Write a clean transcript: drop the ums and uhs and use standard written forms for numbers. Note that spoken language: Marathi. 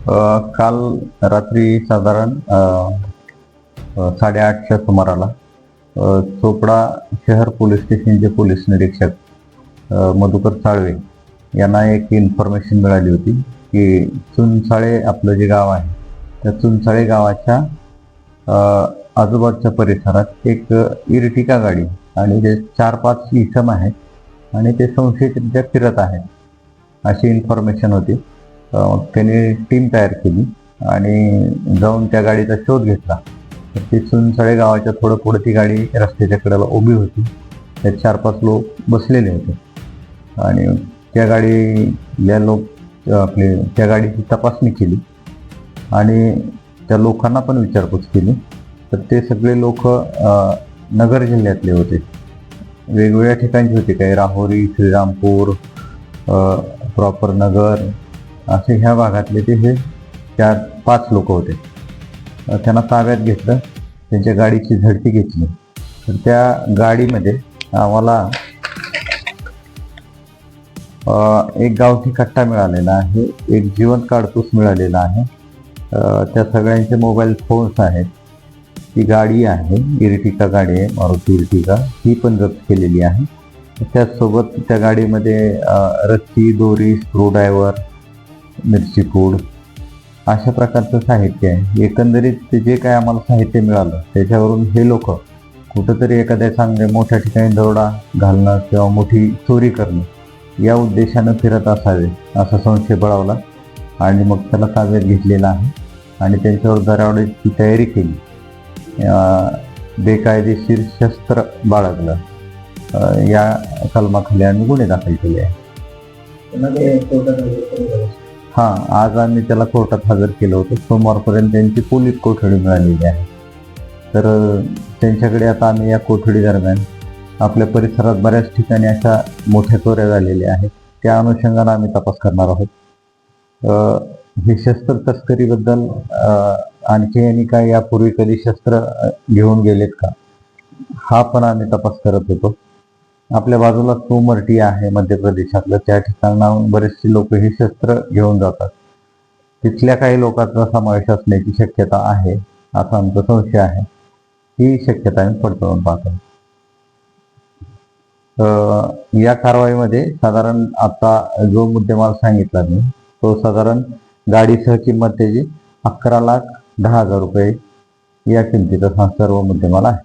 काल रात्री साधारण 8:30च्या सुमाराला चोपडा शहर पोलीस स्टेशनचे पोलीस निरीक्षक मधुकर साळवे यांना एक इन्फॉर्मेशन मिळाली होती की चुनसाळे आपलं जे गाव आहे त्या चुनसाळे गावाच्या आजूबाजूच्या परिसरात एक इर्टिका गाडी आणि जे 4-5 इसम आहेत आणि ते संशयितरित्या फिरत आहेत अशी इन्फॉर्मेशन होती. त्यांनी टीम तयार केली आणि जाऊन त्या गाडीचा शोध घेतला. तर ती चुनसाळे गावाच्या थोडं पुढे ती गाडी रस्त्याच्या कडेला उभी होती. त्यात 4-5 लोक बसलेले होते आणि त्या गाडीची तपासणी केली आणि त्या लोकांना पण विचारपूस केली. तर ते सगळे लोक नगर जिल्ह्यातले होते, वेगवेगळ्या ठिकाणचे होते. काही राहोरी, श्रीरामपूर, प्रॉपर नगर असे ह्या भागातले ते हे 4-5 लोक होते. त्यांना ताब्यात घेतलं, त्यांच्या गाडीची झडती घेतली. तर त्या गाडीमध्ये आम्हाला एक गावठी कट्टा मिळालेला आहे, एक जिवंत काडतूस मिळालेला आहे, त्या सगळ्यांचे मोबाईल फोन्स आहेत. ती गाडी आहे, इर्टिका गाडी आहे, मारुती इर्टिका, ही पण जप्त केलेली आहे. त्याचसोबत त्या गाडीमध्ये रस्सी, दोरी, स्क्रूड्रायव्हर, मिरची पूड अशा प्रकारचं साहित्य आहे. एकंदरीत जे काय आम्हाला साहित्य मिळालं त्याच्यावरून हे लोक कुठंतरी एखाद्या चांगल्या मोठ्या ठिकाणी दरोडा घालणं किंवा मोठी चोरी करणं या उद्देशानं फिरत असावे असा संशय बळावला आणि मग त्याला ताब्यात घेतलेला आहे आणि त्यांच्यावर दरोड्याची तयारी केली. बेकायदेशीर शस्त्र बाळगलं या कलमाखाली आम्ही गुन्हे दाखल केले आहे. आज आम्ही त्याला कोर्टात हजर केलं होतं. सोमवारपर्यंत त्यांची पोलीस कोठडी मिळालेली आहे. तर त्यांच्याकडे आता आम्ही या कोठडी दरम्यान आपल्या परिसरात बऱ्याच ठिकाणी अशा मोठ्या चोऱ्या झालेल्या आहेत, त्या अनुषंगाने आम्ही तपास करणार आहोत. हे शस्त्र तस्करीबद्दल आणखी यांनी काय यापूर्वी कधी शस्त्र घेऊन गेलेत का हा पण आम्ही तपास करत होतो. आपल्या बाजूला सोमर्टी आहे मध्य प्रदेशातलं, त्या ठिकाणाहून बरेचसे लोक हे शस्त्र घेऊन जातात. तिथल्या काही लोकांचा समावेश असण्याची शक्यता आहे असा आमचा संशय आहे. ही शक्यता आम्ही पडताळून पाहतो. या कारवाईमध्ये साधारण आता जो मुद्देमाल सांगितला मी तो साधारण गाडीसह किंमत त्याची 11,10,000 रुपये या किमतीचा हा सर्व मुद्देमाल आहे.